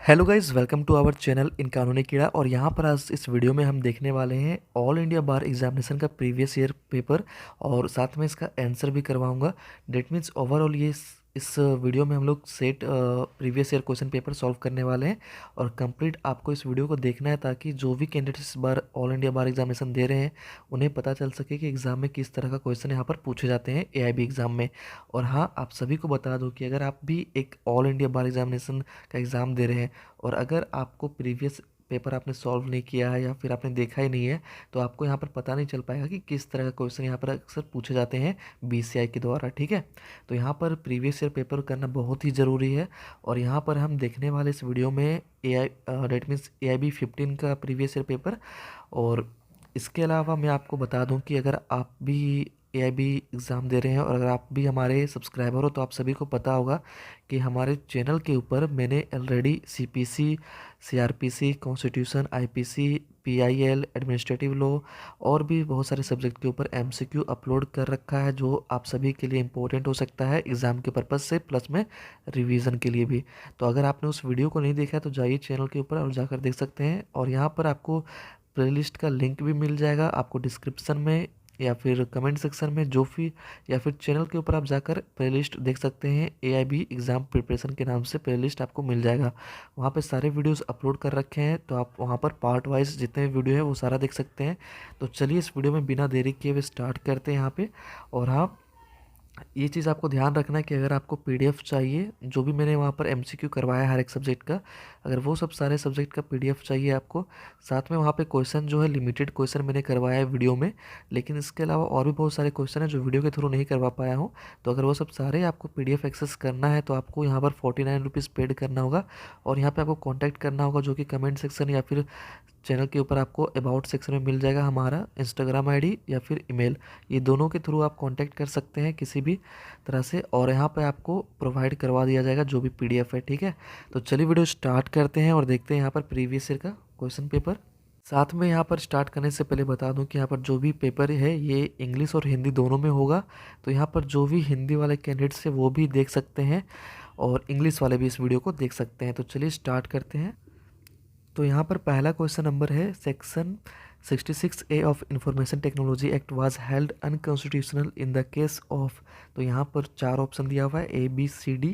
Hello guys, welcome to our channel in Kanooni Keeda. और यहाँ पर आज इस वीडियो में हम देखने वाले हैं ऑल इंडिया बार एग्जामिनेशन का प्रीवियस ईयर पेपर और साथ में इसका आंसर भी करवाऊंगा। डेट मीन्स ओवरऑल ये इस वीडियो में हम लोग set previous year question paper solve करने वाले हैं और कंप्लीट आपको इस वीडियो को देखना है ताकि जो भी कैंडिडेट्स इस बार ऑल इंडिया बार एग्जामिनेशन दे रहे हैं उन्हें पता चल सके कि एग्ज़ाम में किस तरह का क्वेश्चन यहाँ पर पूछे जाते हैं एआईबी एग्ज़ाम में। और हाँ, आप सभी को बता दूं कि अगर आप भी एक ऑल इंडिया बार एग्जामिनेशन का एग्ज़ाम दे रहे हैं और अगर आपको प्रीवियस पेपर आपने सॉल्व नहीं किया है या फिर आपने देखा ही नहीं है तो आपको यहाँ पर पता नहीं चल पाएगा कि किस तरह का क्वेश्चन यहाँ पर अक्सर पूछे जाते हैं बीसीआई के द्वारा। ठीक है, तो यहाँ पर प्रीवियस ईयर पेपर करना बहुत ही ज़रूरी है। और यहाँ पर हम देखने वाले इस वीडियो में डेट मीन्स AIB 15 का प्रीवियस ईयर पेपर। और इसके अलावा मैं आपको बता दूं कि अगर आप भी AIB एग्ज़ाम दे रहे हैं और अगर आप भी हमारे सब्सक्राइबर हो तो आप सभी को पता होगा कि हमारे चैनल के ऊपर मैंने already CPC, CRPC, constitution, IPC, PIL, administrative law और भी बहुत सारे सब्जेक्ट के ऊपर MCQ अपलोड कर रखा है जो आप सभी के लिए इम्पोर्टेंट हो सकता है एग्ज़ाम के पर्पज़ से, प्लस में रिवीजन के लिए भी। तो अगर आपने उस वीडियो को नहीं देखा है तो जाइए चैनल के ऊपर और जाकर देख सकते हैं। और यहाँ पर आपको प्लेलिस्ट का लिंक भी मिल जाएगा आपको डिस्क्रिप्शन में या फिर कमेंट सेक्शन में, जो भी या फिर चैनल के ऊपर आप जाकर प्लेलिस्ट देख सकते हैं। AIB एग्ज़ाम प्रिपरेशन के नाम से प्लेलिस्ट आपको मिल जाएगा। वहाँ पे सारे वीडियोस अपलोड कर रखे हैं तो आप वहाँ पर पार्ट वाइज जितने भी वीडियो है वो सारा देख सकते हैं। तो चलिए इस वीडियो में बिना देरी किए हुए स्टार्ट करते हैं यहाँ पे। और हाँ, ये चीज़ आपको ध्यान रखना है कि अगर आपको PDF चाहिए, जो भी मैंने वहाँ पर MCQ करवाया है हर एक सब्जेक्ट का, अगर वो सब सारे सब्जेक्ट का PDF चाहिए आपको, साथ में वहाँ पे क्वेश्चन जो है लिमिटेड क्वेश्चन मैंने करवाया है वीडियो में, लेकिन इसके अलावा और भी बहुत सारे क्वेश्चन हैं जो वीडियो के थ्रू नहीं करवा पाया हूँ। तो अगर वो सब सारे आपको PDF एक्सेस करना है तो आपको यहाँ पर 49 रुपीज़ पेड करना होगा और यहाँ पर आपको कॉन्टैक्ट करना होगा, जो कि कमेंट सेक्शन या फिर चैनल के ऊपर आपको अबाउट सेक्शन में मिल जाएगा हमारा इंस्टाग्राम ID या फिर ईमेल। ये दोनों के थ्रू आप कांटेक्ट कर सकते हैं किसी भी तरह से और यहाँ पे आपको प्रोवाइड करवा दिया जाएगा जो भी PDF है। ठीक है, तो चलिए वीडियो स्टार्ट करते हैं और देखते हैं यहाँ पर प्रीवियस ईयर का क्वेश्चन पेपर। साथ में यहाँ पर स्टार्ट करने से पहले बता दूं कि यहाँ पर जो भी पेपर है ये इंग्लिश और हिंदी दोनों में होगा। तो यहाँ पर जो भी हिंदी वाले कैंडिडेट्स हैं वो भी देख सकते हैं और इंग्लिश वाले भी इस वीडियो को देख सकते हैं। तो चलिए स्टार्ट करते हैं। तो यहाँ पर पहला क्वेश्चन नंबर है, section 66A of information technology act was held unconstitutional in the case of. तो यहाँ पर चार ऑप्शन दिया हुआ है ABCD।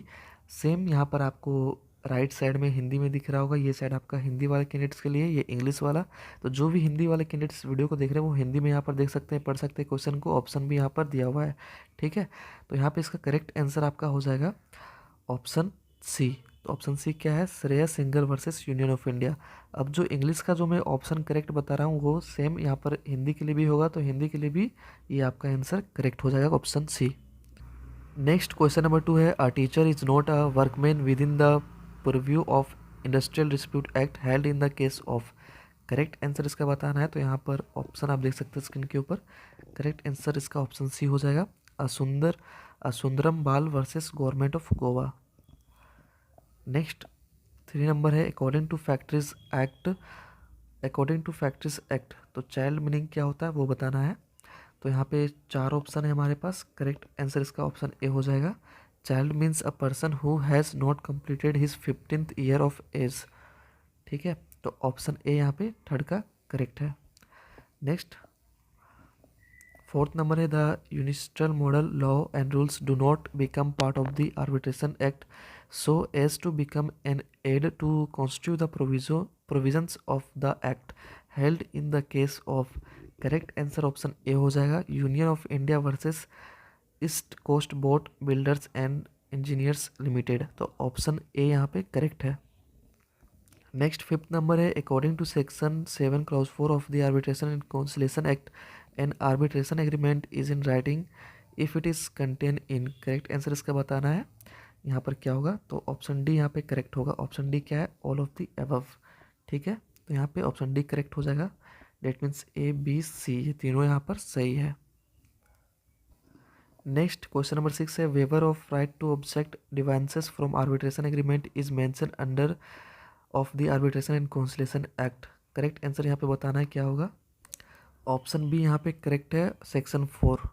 सेम यहाँ पर आपको राइट साइड में हिंदी में दिख रहा होगा, ये साइड आपका हिंदी वाले कैंडिडेट्स के लिए, ये इंग्लिश वाला। तो जो भी हिंदी वाले कैंडिडेट्स वीडियो को देख रहे हैं वो हिंदी में यहाँ पर देख सकते हैं, पढ़ सकते हैं क्वेश्चन को। ऑप्शन भी यहाँ पर दिया हुआ है। ठीक है, तो यहाँ पर इसका करेक्ट आंसर आपका हो जाएगा ऑप्शन C। तो ऑप्शन C क्या है, Shreyas Singhal versus union of India. अब जो इंग्लिश का जो मैं ऑप्शन करेक्ट बता रहा हूँ वो सेम यहाँ पर हिंदी के लिए भी होगा, तो हिंदी के लिए भी ये आपका आंसर करेक्ट हो जाएगा option C। Next question number 2 है, a teacher is not a workman with in the purview of industrial dispute act held in the case of. Correct answer इसका बताना है, तो यहाँ पर ऑप्शन आप देख सकते हैं स्क्रीन के ऊपर। करेक्ट आंसर इसका ऑप्शन C हो जाएगा, असुंदरम बाल versus government of Goa. Next 3 number है, अकॉर्डिंग टू फैक्ट्रीज एक्ट। तो चाइल्ड मीनिंग क्या होता है वो बताना है। तो यहाँ पे चार ऑप्शन है हमारे पास। करेक्ट आंसर इसका ऑप्शन A हो जाएगा, child means a person who has not completed his 15th year of age. ठीक है, तो ऑप्शन A यहाँ पे थर्ड का करेक्ट है। नेक्स्ट 4th नंबर है, the universal model law and rules do not become part of the arbitration act so as to become an aid to constitute the provisions of the act held in the case of। correct answer option A हो जाएगा, union of India versus east coast boat builders and engineers limited. तो option A यहाँ पे correct है। Next 5th number है, according to section 7 clause 4 of the arbitration and consolidation act an arbitration agreement is in writing if it is contain in. Correct answer इसका बताना है। यहाँ पर क्या होगा, तो ऑप्शन D यहाँ पे करेक्ट होगा। ऑप्शन D क्या है, ऑल ऑफ द अबव। ठीक है, तो यहाँ पे ऑप्शन D करेक्ट हो जाएगा। डेट मीन्स ABC ये तीनों यहाँ पर सही है। नेक्स्ट क्वेश्चन नंबर 6 है, waiver of right to object deviances from arbitration agreement is mention under of the arbitration and consolidation act. Correct answer यहाँ पे बताना है क्या होगा। ऑप्शन B यहाँ पे करेक्ट है, सेक्शन 4।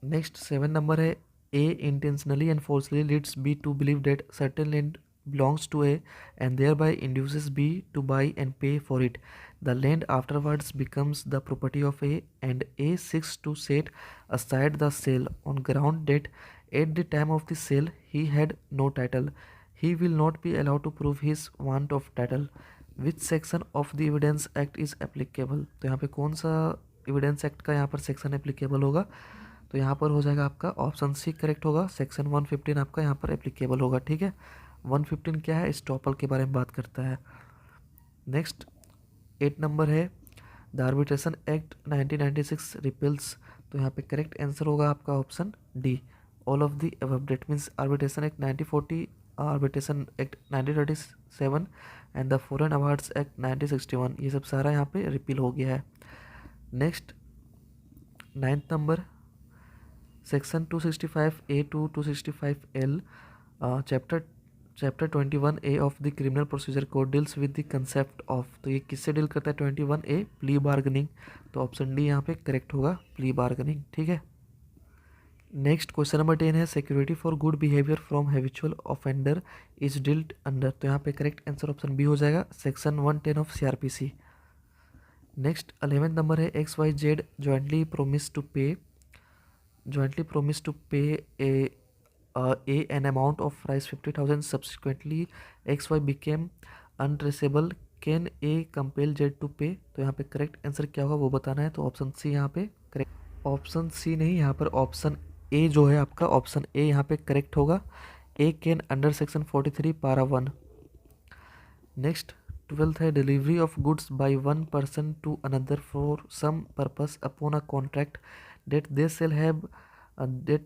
नेक्स्ट 7 नंबर है, A intentionally and falsely leads B to believe that certain land belongs to A and thereby induces B to buy and pay for it. The land afterwards becomes the property of A and A seeks to set aside the sale on ground that at the time of the sale he had no title. He will not be allowed to prove his want of title. Which section of the Evidence Act is applicable? तो यहाँ पे कौन सा evidence act का यहाँ पर section applicable होगा? तो यहाँ पर हो जाएगा आपका ऑप्शन सी करेक्ट होगा। सेक्शन 115 आपका यहाँ पर एप्लीकेबल होगा। ठीक है, 115 क्या है? स्टॉपल के बारे में बात करता है। नेक्स्ट 8 नंबर है द आर्बिट्रेशन एक्ट 1996 रिपील्स। तो यहाँ पे करेक्ट आंसर होगा आपका option D, all of the above. That means arbitration act 1940, arbitration act 1937 and the foreign awards act 1961, ये सब सारा यहाँ पे रिपील हो गया है। Next 9th number section 265A to 265L chapter 21A of the criminal procedure code deals with the concept of. तो ये किससे डील करता है? 21A plea bargaining. तो ऑप्शन डी यहाँ पे करेक्ट होगा, प्ली बार्गेनिंग। ठीक है, नेक्स्ट क्वेश्चन नंबर 10 है security for good behaviour from habitual offender is dealt under. तो यहाँ पे करेक्ट आंसर ऑप्शन बी हो जाएगा, section 110 of CRPC। Next 11th number है XYZ jointly promised to pay an amount of price 50,000. Subsequently XY became untraceable. Can A compel Z to pay? तो यहाँ पे correct answer क्या होगा वो बताना है। तो ऑप्शन सी यहाँ पे करेक्ट, ऑप्शन सी नहीं, यहाँ पर ऑप्शन ए जो है आपका, ऑप्शन ए यहाँ पे करेक्ट होगा। ए कैन अंडर सेक्शन 43 पारा 1। नेक्स्ट 12th है delivery of goods by one person to another for some purpose upon a contract that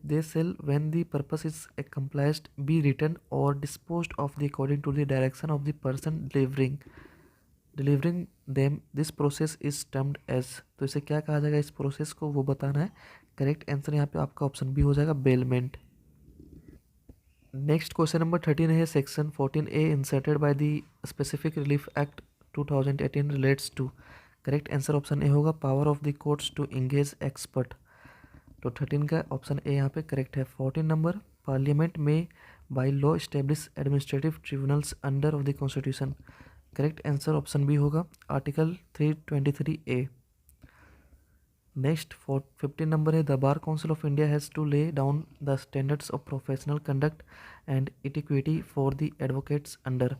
they sell when the purpose is accomplished be written or disposed of according to the direction of the person delivering them. This process is termed as। तो इसे क्या कहा जाएगा इस process को, वो बताना है। करेक्ट आंसर यहाँ पे आपका ऑप्शन बी हो जाएगा, बेलमेंट। नेक्स्ट क्वेश्चन नंबर 13 है section 14A inserted by the specific relief act 2018 relates to. Correct answer option A होगा, power of the courts to engage expert. तो 13 का ऑप्शन ए यहाँ पे करेक्ट है। 14 नंबर पार्लियामेंट में by law establish administrative tribunals under of the constitution. Correct answer option B होगा, article 323A। Next 15 number है the bar council of India has to lay down the standards of professional conduct and equity for the advocates under.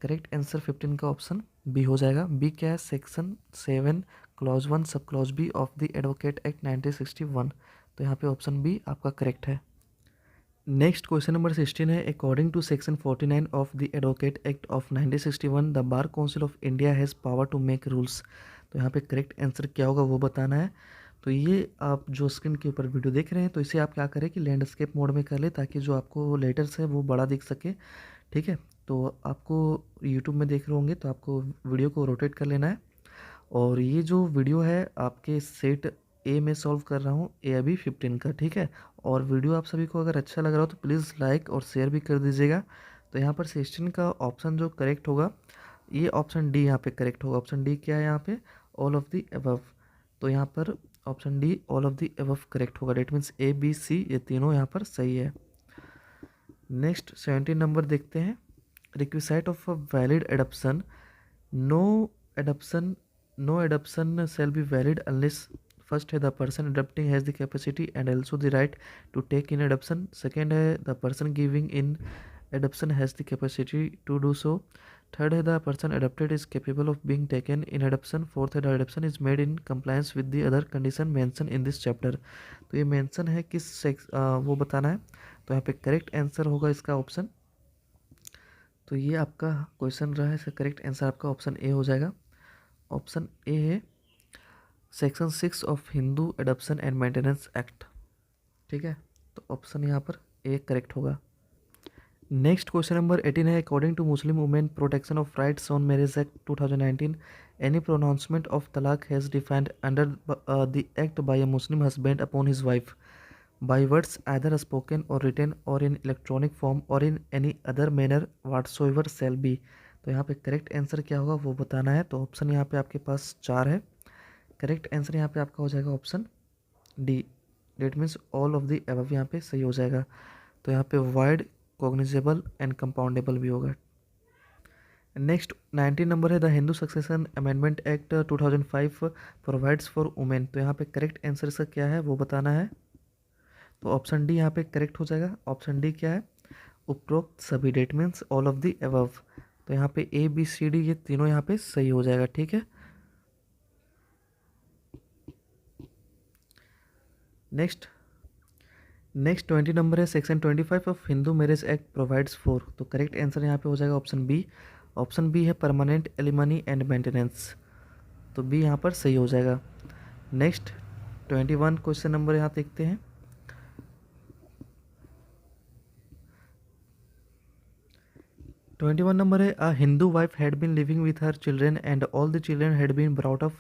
Correct answer 15 का option B हो जाएगा। B क्या है? Section 7 clause 1 sub clause B of the advocate act 1961। तो यहाँ पे option B आपका correct है। नेक्स्ट क्वेश्चन नंबर 16 है according to section 49 of the advocate act of 1961 the bar council of India has power to make rules. तो यहाँ पे correct answer क्या होगा वो बताना है। तो ये आप जो स्क्रीन के ऊपर वीडियो देख रहे हैं, तो इसे आप क्या करें कि लैंडस्केप मोड में कर ले ताकि जो आपको लेटर्स है वो बड़ा दिख सके। ठीक है, तो आपको यूट्यूब में देख रहे होंगे तो आपको वीडियो को रोटेट कर लेना है। और ये जो वीडियो है आपके सेट ए में सॉल्व कर रहा हूँ, ए अभी 15 का। ठीक है, और वीडियो आप सभी को अगर अच्छा लग रहा हो तो प्लीज़ लाइक और शेयर भी कर दीजिएगा। तो यहाँ पर 16 का ऑप्शन जो करेक्ट होगा ये ऑप्शन डी यहाँ पे करेक्ट होगा। ऑप्शन डी क्या है यहाँ पे? All of the above. तो यहाँ पर option D all of the above correct होगा। That means A B C ये तीनों यहाँ पर सही है। नेक्स्ट 17 नंबर देखते हैं requisite of a valid adoption. No adoption shall be valid unless first है the person adopting has the capacity and also the right to take in adoption. Second है the person giving in adoption has the capacity to do so. Third है the person adopted is capable of being taken in adoption. Fourth है the adoption is made in compliance with the other condition mention in this chapter. तो ये mention है किस वो बताना है। तो यहाँ पे करेक्ट आंसर होगा इसका ऑप्शन। तो ये आपका क्वेश्चन रहा है, इसका करेक्ट आंसर आपका ऑप्शन ए हो जाएगा। ऑप्शन ए है section 6 of Hindu adoption and maintenance act. ठीक है, तो ऑप्शन यहाँ पर ए करेक्ट होगा। नेक्स्ट क्वेश्चन नंबर 18 है according to Muslim women protection of rights on marriage act 2019 any pronouncement of talaq has defined under the act by a Muslim husband upon his wife by words either spoken or written or in electronic form or in any other manner whatsoever shall be। तो यहाँ पे correct answer क्या होगा वो बताना है। तो option यहाँ पे आपके पास 4 है। करेक्ट आंसर यहाँ पे आपका हो जाएगा option D, that means all of the above यहाँ पे सही हो जाएगा। तो यहाँ पे वर्ड कॉग्निजेबल एंड कंपाउंडेबल भी होगा। नेक्स्ट 19 नंबर है the Hindu succession amendment act 2005 provides for women. तो यहाँ पे करेक्ट आंसर इसका क्या है वो बताना है। तो ऑप्शन डी यहाँ पे करेक्ट हो जाएगा। ऑप्शन डी क्या है, उपरोक्त सभी, that means all of the above. तो यहाँ पे ए बी सी डी ये तीनों यहाँ पे सही हो जाएगा, ठीक है। नेक्स्ट 20 नंबर है section 25 of Hindu marriage act provides for. तो करेक्ट आंसर यहाँ पे हो जाएगा ऑप्शन बी। ऑप्शन बी है परमानेंट एलिमनी एंड मेंटेनेंस। तो बी यहाँ पर सही हो जाएगा। नेक्स्ट 21 क्वेश्चन नंबर यहाँ देखते हैं। 21 नंबर है a Hindu wife had been living with her children and all the children had been brought up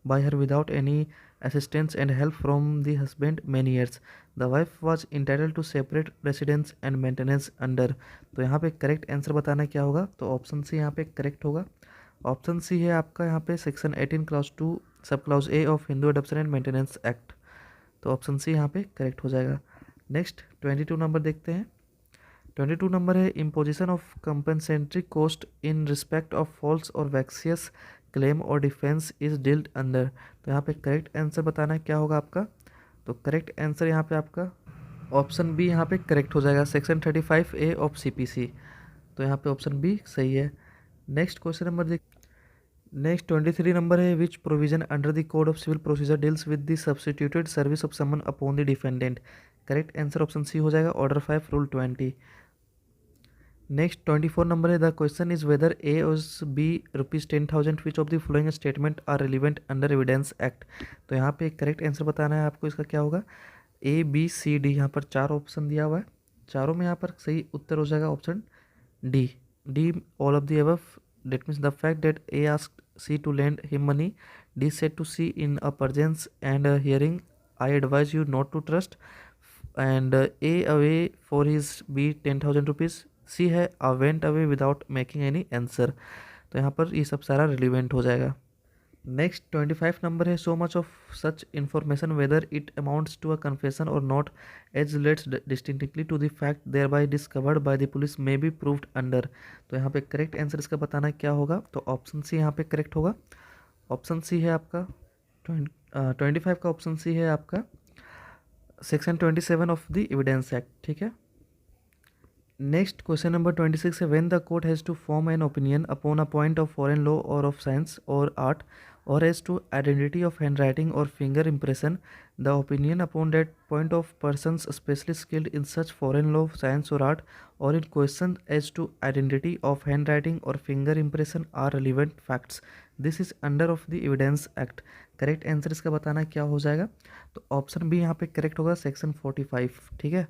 by her without any assistance and help from the husband many years. The wife was entitled to separate residence and maintenance under. तो यहाँ पे correct answer बताना क्या होगा। तो option C यहाँ पे correct होगा। ऑप्शन सी है आपका यहाँ पे section 18 clause 2 sub clause A of Hindu adoption and maintenance act. तो ऑप्शन सी यहाँ पे करेक्ट हो जाएगा। नेक्स्ट 22 नंबर देखते हैं। 22 नंबर है imposition of compensatory cost in respect of false or vexatious claim or defence is dealt under. तो यहाँ पे करेक्ट आंसर बताना क्या होगा आपका। तो करेक्ट आंसर यहाँ पे आपका ऑप्शन बी यहाँ पे करेक्ट हो जाएगा, सेक्शन 35A ऑफ CPC। तो यहाँ पे ऑप्शन बी सही है। नेक्स्ट क्वेश्चन नंबर देख। नेक्स्ट 23 नंबर है which provision under the code of civil procedure deals with the substituted service of summon upon the defendant. Correct answer option C हो जाएगा, order 5 rule 20। Next 24 number है the question is whether A और B ₹10,000 which of the following statement are relevant under evidence act. तो यहाँ पे correct answer बताना है आपको, इसका क्या होगा। ए बी सी डी यहाँ पर 4 ऑप्शन दिया हुआ है, चारों में यहाँ पर सही उत्तर हो जाएगा option D. D all of the above, that means the fact that A asked C to lend him money, D said to C in a presence and hearing, I advise you not to trust, and A away for his B 10,000 rupees, C है went away without making any answer। तो यहाँ पर ये सब सारा relevant हो जाएगा। Next 25 number है so much of such information whether it amounts to a confession or not as relates distinctly to the fact thereby discovered by the police may be proved under. तो यहाँ पे correct answer इसका बताना क्या होगा। तो option C यहाँ पे करेक्ट होगा। ऑप्शन सी है आपका 25 का ऑप्शन सी है आपका section 27 of the evidence act, ठीक है। नेक्स्ट क्वेश्चन नंबर 26 है when the court has to form an opinion upon a point of foreign law और ऑफ साइंस और art or as to identity of handwriting or finger impression, the opinion upon that point of persons especially skilled in such foreign law, science or art, or in question as to identity of handwriting or finger impression are relevant facts. This is under of the evidence act। Correct answer इसका बताना क्या हो जाएगा। तो option B यहाँ पे correct होगा, section 45, ठीक है।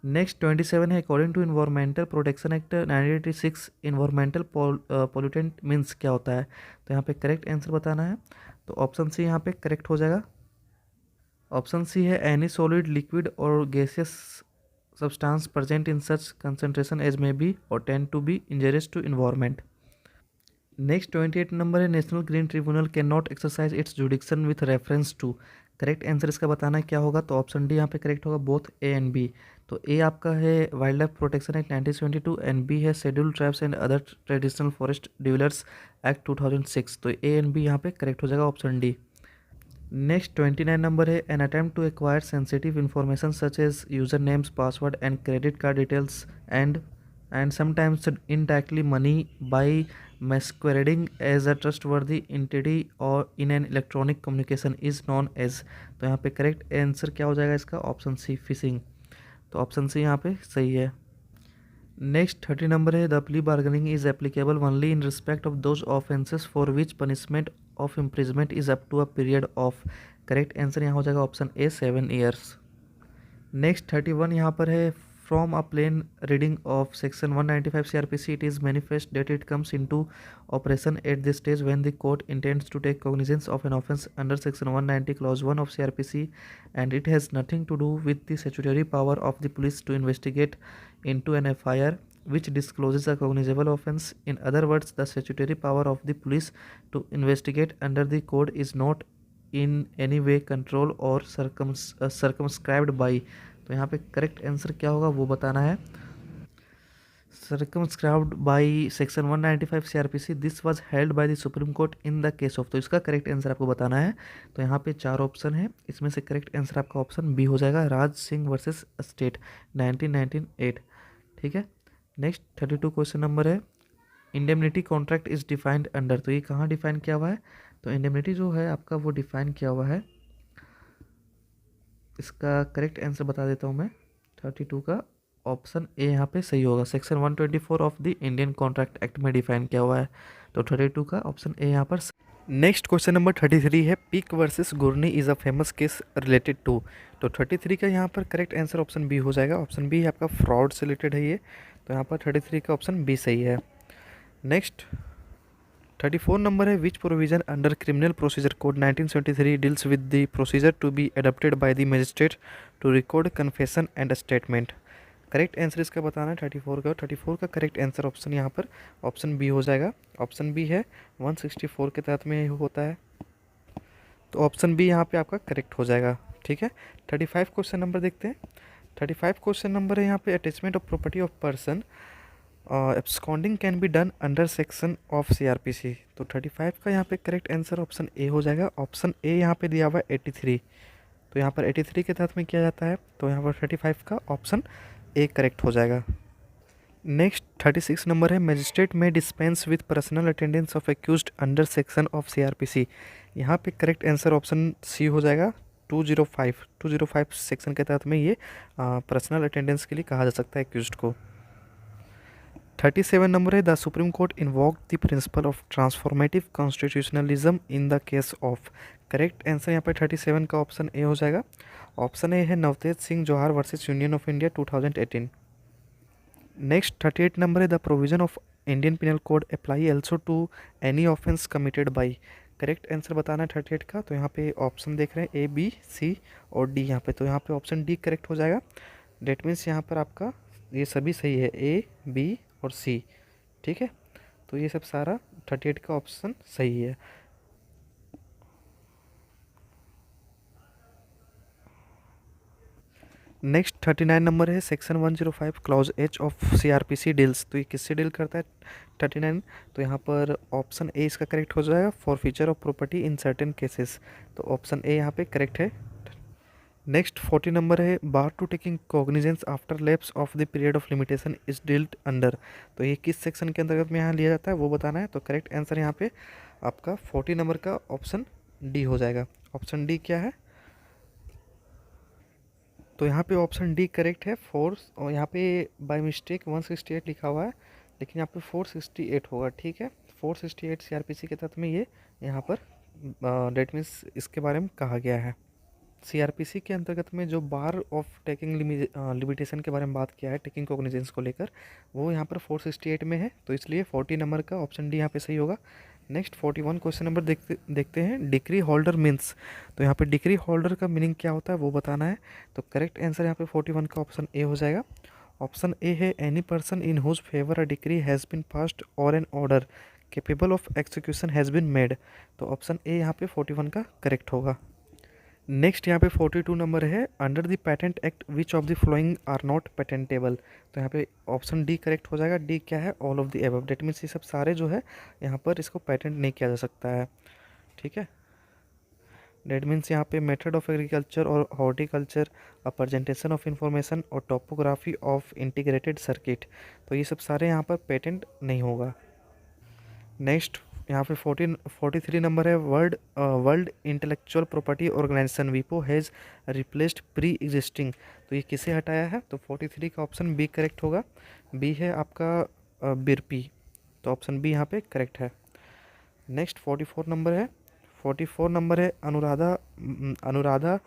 नेक्स्ट 27 है according to environmental protection act 1986 environmental pollutant means क्या होता है। तो यहाँ पे करेक्ट आंसर बताना है। तो ऑप्शन सी यहाँ पे करेक्ट हो जाएगा। ऑप्शन सी है any solid liquid or gaseous substance present in such concentration as may be or tend to be injurious to environment. Next 28 number है national green tribunal can not exercise its jurisdiction with reference to. Correct answer इसका बताना क्या होगा। तो option D यहाँ पे correct होगा, both A and B. तो ए आपका है wild life protection act 1972 and B है scheduled tribes and other traditional forest dwellers act 2006। तो ए एंड बी यहाँ पे करेक्ट हो जाएगा, ऑप्शन डी। नेक्स्ट 29 नंबर है an attempt to acquire sensitive information such as user names password and credit card details and sometimes indirectly money by masquerading as a trustworthy entity or in an electronic communication is known as। तो यहाँ पे correct answer क्या हो जाएगा इसका, option C phishing. तो option C यहाँ पे सही है। नेक्स्ट 30 नंबर है the plea bargaining is applicable only in respect of those offences for which punishment of imprisonment is up to a period of. Correct answer यहाँ हो जाएगा option ए 7 years. Next 31 यहाँ पर है from a plain reading of section 195 CRPC it is manifest that it comes into operation at the stage when the court intends to take cognizance of an offence under section 190 clause 1 of CRPC and it has nothing to do with the statutory power of the police to investigate into an FIR which discloses a cognizable offence। In other words, the statutory power of the police to investigate under the code is not in any way controlled or circumscribed by तो यहाँ पे correct answer क्या होगा वो बताना है। Circumscribed by section 195 CRPC, this was held by the Supreme Court in the case of, तो इसका करेक्ट आंसर आपको बताना है। तो यहाँ पे 4 ऑप्शन है, इसमें से करेक्ट आंसर आपका ऑप्शन बी हो जाएगा, राज सिंह वर्सेस स्टेट 1998। ठीक है। नेक्स्ट 32 क्वेश्चन नंबर है, indemnity contract is defined under, तो ये कहाँ डिफाइन किया हुआ है? तो इंडेमनिटी जो है आपका वो डिफाइन किया हुआ है, इसका करेक्ट आंसर बता देता हूँ मैं। 32 का ऑप्शन ए यहाँ पे सही होगा, section 124 of the Indian contract act में डिफाइन किया हुआ है। तो 32 का ऑप्शन ए यहाँ पर। नेक्स्ट क्वेश्चन नंबर 33 है, Peek versus Gurney is a famous case related to, तो 33 का यहाँ पर करेक्ट आंसर ऑप्शन बी हो जाएगा। ऑप्शन बी आपका फ्रॉड से रिलेटेड है ये, तो यहाँ पर 33 का ऑप्शन बी सही है। नेक्स्ट 34 नंबर है, which provision under criminal procedure code 1973 deals with the procedure to be adopted by the magistrate to record confession and statement. Correct answer इसका बताना है 34 का करेक्ट आंसर ऑप्शन यहाँ पर ऑप्शन बी हो जाएगा। ऑप्शन बी है 164 के तहत में होता है, तो ऑप्शन बी यहाँ पे आपका करेक्ट हो जाएगा। ठीक है। 35 क्वेश्चन नंबर देखते हैं। 35 क्वेश्चन नंबर है यहाँ पे, attachment of property of person absconding can be done under section of CRPC, तो 35 का यहाँ पे करेक्ट आंसर ऑप्शन ए हो जाएगा। ऑप्शन ए यहाँ पे दिया हुआ है 83, तो यहाँ पर 83 के तहत में किया जाता है, तो यहाँ पर 35 का ऑप्शन ए करेक्ट हो जाएगा। नेक्स्ट 36 नंबर है, मजिस्ट्रेट में dispense with personal attendance of accused under section of CRPC, यहाँ पे करेक्ट आंसर ऑप्शन सी हो जाएगा। 205 सेक्शन के तहत में ये पर्सनल अटेंडेंस के लिए कहा जा सकता है एक्यूज्ड को। 37 नंबर है, the supreme court invoked the principle of transformative constitutionalism in the case of, correct answer यहाँ पर 37 का ऑप्शन ए हो जाएगा। ऑप्शन ए है Navtej Singh Johar versus union of India 2018। Next 38 number है, the provision of Indian penal code apply also to any offence committed by, correct answer बताना है 38 का। तो यहाँ पे ऑप्शन देख रहे हैं ए बी सी और डी यहाँ पे, तो यहाँ पे ऑप्शन डी करेक्ट हो जाएगा। डेट मीन्स यहाँ पर आपका ये सभी सही है, ए बी और सी। ठीक है, तो ये सब सारा 38 का ऑप्शन सही है। नेक्स्ट 39 नंबर है, section 105 clause H of CRPC deals, तो ये किससे डील करता है 39, तो यहाँ पर ऑप्शन ए इसका करेक्ट हो जाएगा, forfeiture of property in certain cases, तो ऑप्शन ए यहाँ पे करेक्ट है। नेक्स्ट 40 नंबर है, bar to taking cognizance after lapse of the period of limitation is dealt under, तो ये किस सेक्शन के अंतर्गत में यहाँ लिया जाता है वो बताना है। तो करेक्ट आंसर यहाँ पे आपका 40 नंबर का ऑप्शन डी हो जाएगा। ऑप्शन डी क्या है? तो यहाँ पे ऑप्शन डी करेक्ट है, फोर्स, और यहाँ पे बाय मिस्टेक 168 लिखा हुआ है, लेकिन यहाँ पे 468 होगा। ठीक है, 468 CRPC के तहत में ये यहाँ पर डेट मीन्स इसके बारे में कहा गया है। CRPC के अंतर्गत में जो बार ऑफ टेकिंग लिमिटेशन के बारे में बात किया है, टेकिंग कॉग्निजेंस को लेकर, वो यहाँ पर 468 में है, तो इसलिए 40 नंबर का ऑप्शन डी यहाँ पे सही होगा। नेक्स्ट 41 क्वेश्चन नंबर देखते हैं, डिक्री होल्डर मीन्स, तो यहाँ पे डिक्री होल्डर का मीनिंग क्या होता है वो बताना है। तो करेक्ट आंसर यहाँ पे 41 का ऑप्शन ए हो जाएगा। ऑप्शन ए है, any person in whose favour a decree has been passed or an order capable of execution has been made, तो ऑप्शन ए यहाँ पे 41 का करेक्ट होगा। नेक्स्ट यहाँ पे 42 नंबर है, under the patent act which of the following are not patentable, तो यहाँ पे ऑप्शन डी करेक्ट हो जाएगा। डी क्या है? All of the above, that means ये सब सारे जो है यहाँ पर इसको पेटेंट नहीं किया जा सकता है। ठीक है, डेट मीन्स यहाँ पे मेथड ऑफ एग्रीकल्चर और हॉर्टिकल्चर, प्रेजेंटेशन ऑफ इंफॉर्मेशन और टोपोग्राफी ऑफ इंटीग्रेटेड सर्किट, तो ये सब सारे यहाँ पर पेटेंट नहीं होगा। नेक्स्ट यहाँ पे 43 नंबर है, वर्ल्ड इंटेलेक्चुअल प्रॉपर्टी ऑर्गेनाइजेशन वीपो हैज़ रिप्लेस्ड प्री एग्जिस्टिंग, तो ये किसे हटाया है? तो 43 का ऑप्शन बी करेक्ट होगा। बी है आपका बिरपी, तो ऑप्शन बी यहाँ पे करेक्ट है। नेक्स्ट 44 नंबर है, 44 नंबर है, Anuradha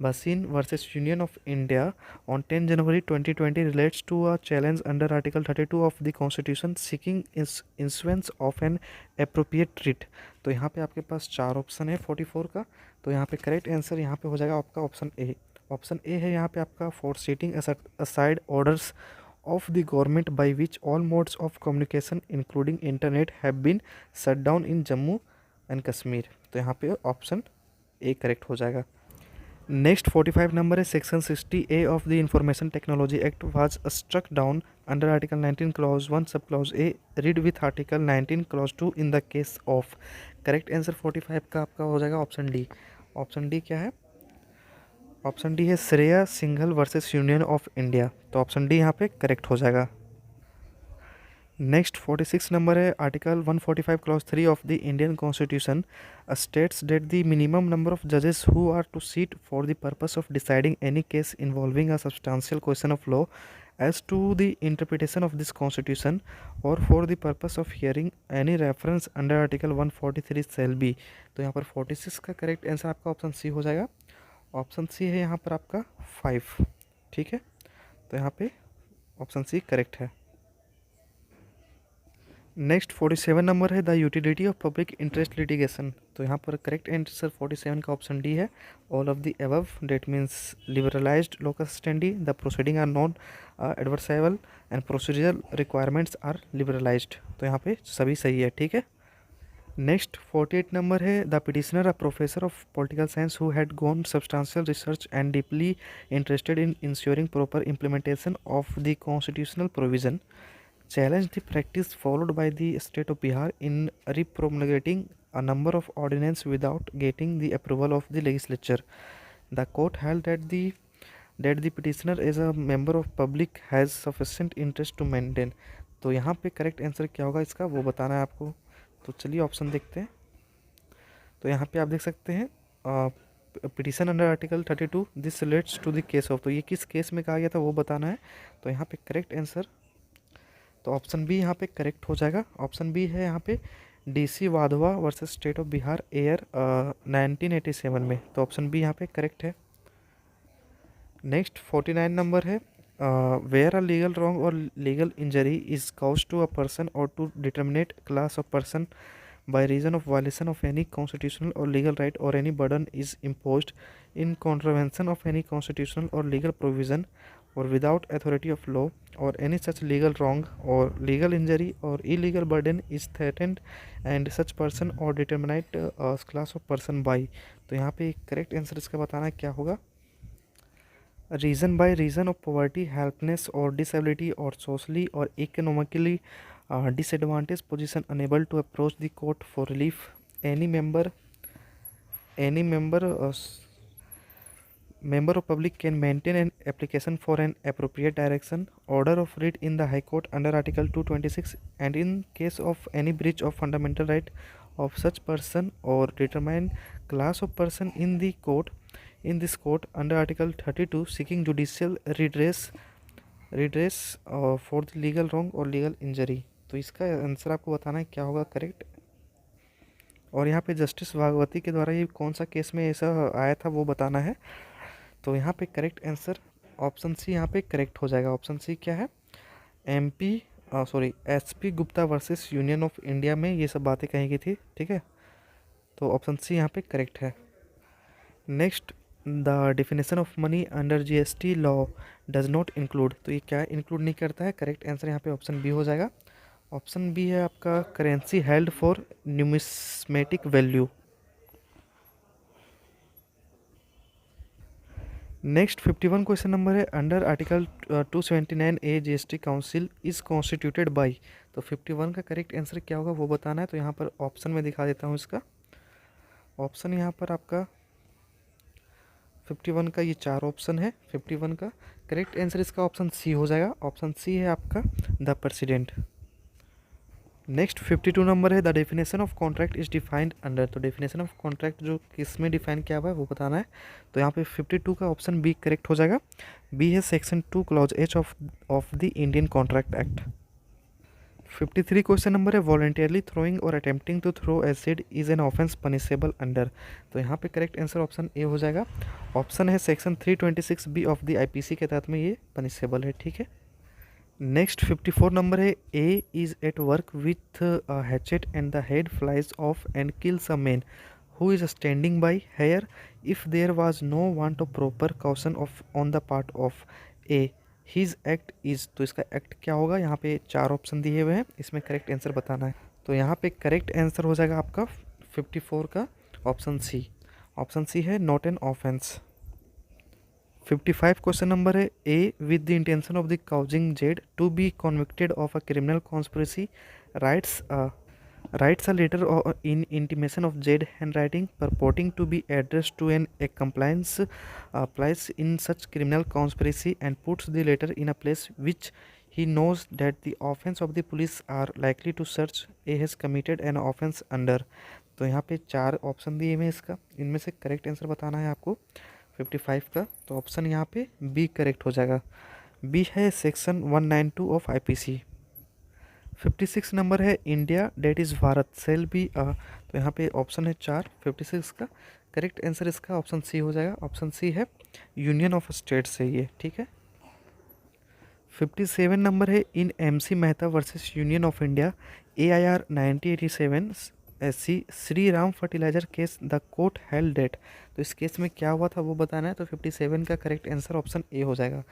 Bhasin versus union of India on 10 January 2020 relates to a challenge under article 32 of the constitution seeking insurance of an appropriate writ, तो यहाँ पे आपके पास 4 ऑप्शन है 44 का, तो यहाँ पे करेक्ट आंसर यहाँ पे हो जाएगा आपका ऑप्शन ए। ऑप्शन ए है यहाँ पे आपका, for setting aside orders of the government by which all modes of communication including internet have been shut down in Jammu and Kashmir, तो यहाँ पे ऑप्शन ए करेक्ट हो जाएगा। नेक्स्ट 45 नंबर है section 60A of the information technology act was struck down under article 19 clause 1 sub clause A read with article 19 clause 2 in the case of. Correct answer 45 का आपका हो जाएगा option D. Option D क्या है? Option D है Shreya Singhal versus union of India. तो option D यहाँ पे करेक्ट हो जाएगा। नेक्स्ट 46 नंबर है article 145 clause 3 of the Indian constitution states that the minimum number of जजेस who are to sit for the purpose of deciding any case involving a substantial question of law as to the interpretation of this constitution or for the purpose of hearing any reference under article 143 shall be। तो यहाँ पर 46 का correct answer आपका option C हो जाएगा। Option C है यहाँ पर आपका 5। ठीक है, तो यहाँ पे ऑप्शन सी करेक्ट है। नेक्स्ट 47 नंबर है the utility of public interest litigation. तो यहाँ पर करेक्ट आंसर 47 का ऑप्शन डी है all of the above. That means liberalised locus standi the proceeding are non adversarial and procedural requirements are liberalised. तो यहाँ पे सभी सही है। ठीक है, नेक्स्ट 48 नंबर है the petitioner a professor of political science who had gone substantial research and deeply interested in ensuring proper implementation of the constitutional provision challenge the practice followed by the state of Bihar in repromulgating a number of ordinances without getting the approval of the legislature. The court held that the petitioner as a member of public has sufficient interest to maintain। तो यहाँ पे correct answer क्या होगा इसका वो बताना है आपको। तो चलिए ऑप्शन देखते हैं। तो यहाँ पे आप देख सकते हैं petition under article 32 this relates to the case of. तो ये किस केस में कहा गया था वो बताना है। तो यहाँ पे करेक्ट आंसर तो ऑप्शन बी यहाँ पे करेक्ट हो जाएगा। ऑप्शन बी है यहाँ पे DC Wadhwa versus state of Bihar AIR 1987 में। तो ऑप्शन बी यहाँ पे करेक्ट है। नेक्स्ट 49 नंबर है where a legal wrong or legal injury is caused to a person or to determinate class of person by reason of violation of any constitutional or legal right or any burden is imposed in contravention of any constitutional or legal provision or without authority of law or any such legal wrong or legal injury or illegal burden is threatened and such person or determinate class of person by। तो यहाँ पे correct answer इसका बताना है क्या होगा। Reason by reason of poverty helplessness or disability or socially or economically disadvantaged position unable to approach the court for relief any member of public can maintain an application for an appropriate direction order of writ in the high court under article 226 and in case of any breach of fundamental right of such person or determine class of person in this court under article 32 seeking judicial redress for the legal wrong or legal injury। तो इसका answer आपको बताना है क्या होगा correct. और यहाँ पे जस्टिस भागवती के द्वारा ये कौन सा केस में ऐसा आया था वो बताना है। तो यहाँ पे करेक्ट आंसर ऑप्शन सी यहाँ पे करेक्ट हो जाएगा। ऑप्शन सी क्या है? SP Gupta versus union of India में ये सब बातें कही गई थी। ठीक है, तो ऑप्शन सी यहाँ पे करेक्ट है। Next the definition of money under GST law does not include. तो ये क्या इंक्लूड नहीं करता है? करेक्ट आंसर यहाँ पे ऑप्शन बी हो जाएगा। ऑप्शन बी है आपका currency held for numismatic value. Next 51 question number है under article 279A GST council is constituted by. तो 51 का करेक्ट आंसर क्या होगा वो बताना है। तो यहाँ पर ऑप्शन में दिखा देता हूँ इसका। ऑप्शन यहाँ पर आपका 51 का ये 4 ऑप्शन है। 51 का करेक्ट आंसर इसका ऑप्शन सी हो जाएगा। ऑप्शन सी है आपका द प्रेसिडेंट। नेक्स्ट 52 नंबर है the definition of contract is defined under. तो डेफिनेशन ऑफ कॉन्ट्रैक्ट जो किस में डिफाइन किया हुआ है वो बताना है। तो यहाँ पे 52 का ऑप्शन बी करेक्ट हो जाएगा। बी है section 2 clause H of the Indian contract act. 53 question number है वॉलंटियरली थ्रोइंग और attempting to throw acid is an offence punishable under. तो यहाँ पे करेक्ट आंसर ऑप्शन ए हो जाएगा। ऑप्शन है section 326B of the IPC के तहत में ये पनिशेबल है। ठीक है, नेक्स्ट 54 नंबर है A is at work with hatchet and the head flies off and kills a man who is standing by here if there was no want of proper caution of on the part of A his act is. तो इसका act क्या होगा? यहाँ पे 4 option दिए हुए हैं, इसमें करेक्ट आंसर बताना है। तो यहाँ पे करेक्ट आंसर हो जाएगा आपका 54 का ऑप्शन सी। ऑप्शन सी है not an offence. 55 question number है A, with the intention of the causing Z to be convicted of a criminal conspiracy writes writes a letter in intimation of Jade handwriting purporting to be addressed to an accomplice applies in such criminal conspiracy and puts the letter in a place which he knows that the offense of the police are likely to search A has committed an offense under। तो यहाँ पे 4 option दिए हुए हैं इसका, इनमें से correct answer बताना है आपको 55 का। तो ऑप्शन यहाँ पे बी करेक्ट हो जाएगा। बी है सेक्शन 192 ऑफ आईपीसी। 56 नंबर है India that is Bharat shall be तो यहाँ पे ऑप्शन है 4 56 का। करेक्ट आंसर इसका ऑप्शन सी हो जाएगा। ऑप्शन सी है यूनियन ऑफ स्टेट से ये, ठीक है। 57 नंबर है in MC Mehta versus union of India AIR 1987 SC Shri Ram fertiliser case the court held that. तो इस केस में क्या हुआ था वो बताना है। तो 57 का करेक्ट आंसर ऑप्शन ए हो जाएगा।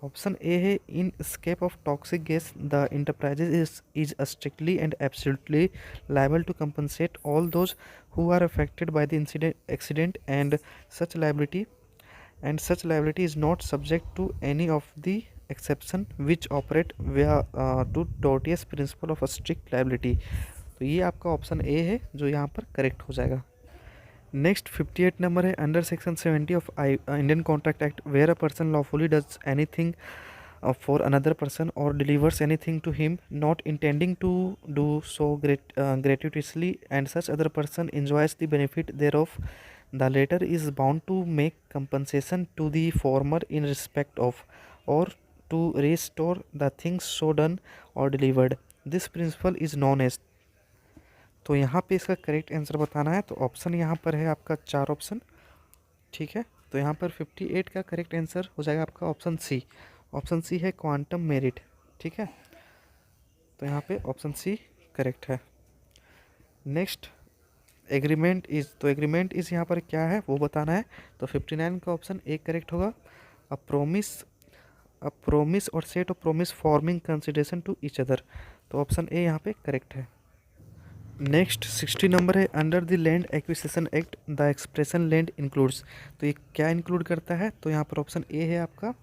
ऑप्शन ए है in escape of toxic gas the enterprises is strictly and absolutely liable to compensate all those who are affected by the accident and such liability is not subject to any of the exception which operate via to tortious principle of a strict liability। तो ये आपका option A है जो यहाँ पर correct हो जाएगा। Next 58 number है under section 70 of Indian contract act where a person lawfully does anything for another person or delivers anything to him not intending to do so gratuitously and such other person enjoys the benefit thereof, the latter is bound to make compensation to the former in respect of or to restore the things so done or delivered। this principle is known as। तो यहाँ पे इसका correct answer बताना है। तो option यहाँ पर है आपका 4 ऑप्शन, ठीक है। तो यहाँ पर 58 का करेक्ट आंसर हो जाएगा आपका ऑप्शन सी। ऑप्शन सी है क्वांटम मेरिट, ठीक है। तो यहाँ पे ऑप्शन सी करेक्ट है। नेक्स्ट एग्रीमेंट इज, तो एग्रीमेंट इज यहाँ पर क्या है वो बताना है। तो 59 का ऑप्शन ए करेक्ट होगा। अ प्रोमिस और set of promise forming consideration to each other. तो ऑप्शन ए यहाँ पे करेक्ट है। नेक्स्ट 60 नंबर है under the land acquisition act the expression land includes. तो ये क्या इंक्लूड करता है। तो यहाँ पर ऑप्शन ए है आपका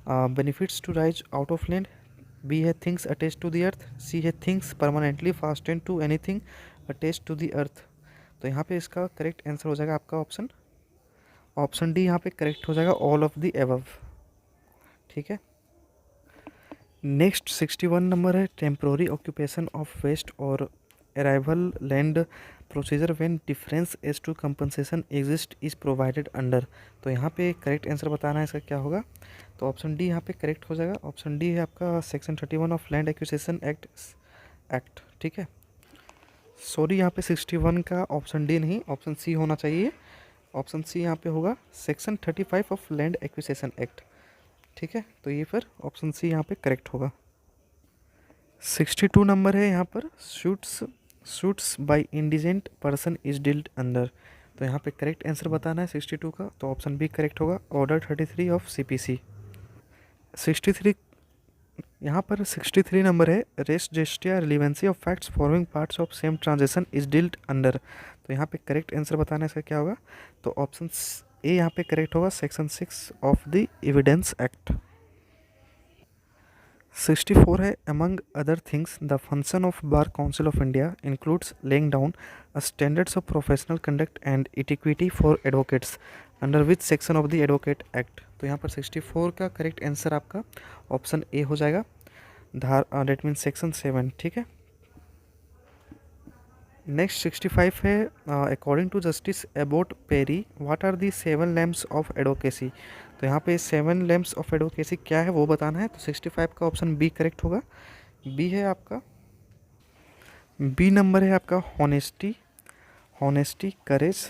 benefits to arise out of land, B है things attach to the earth, C है things permanently fastened to anything attach to the earth. तो यहाँ पे इसका करेक्ट आंसर हो जाएगा आपका ऑप्शन डी यहाँ पे करेक्ट हो जाएगा ऑल ऑफ द एबव, ठीक है। नेक्स्ट 61 नंबर है टेम्प्रोरी ऑक्यूपेशन ऑफ वेस्ट और अराइवल land procedure when difference as to compensation exist is provided under. तो यहाँ पे करेक्ट आंसर बताना है इसका क्या होगा। तो ऑप्शन डी यहाँ पे करेक्ट हो जाएगा। ऑप्शन डी है आपका section 31 of land acquisition act, ठीक है। सॉरी यहाँ पे 61 का ऑप्शन डी नहीं ऑप्शन सी होना चाहिए। ऑप्शन सी यहाँ पे होगा section 35 of land acquisition act, ठीक है। तो ये फिर ऑप्शन सी यहाँ पे करेक्ट होगा। 62 नंबर है यहाँ पर suits by indigent person is dealt under. तो यहाँ पे करेक्ट आंसर बताना है 62 का। तो ऑप्शन बी करेक्ट होगा ऑर्डर 33 ऑफ CPC। 63 यहाँ पर 63 नंबर है res gestae relevancy of facts forming parts of same transaction is dealt under. तो यहाँ पे करेक्ट आंसर बताना है इसका क्या होगा। तो ऑप्शन ए यहाँ पे करेक्ट होगा section 6 of the evidence act. 64 है among other things the function of Bar Council of India includes laying down a standards of professional conduct and etiquette for advocates under which section of the Advocate Act। तो यहाँ पर 64 का correct answer आपका option A हो जाएगा that means section 7, ठीक है। Next 65 है according to justice Abbott Parry what are the 7 lamps of advocacy. तो यहाँ पे 7 लैम्प्स ऑफ एडवोकेसी क्या है वो बताना है। तो 65 का ऑप्शन बी करेक्ट होगा। बी है आपका बी नंबर है आपका honesty courage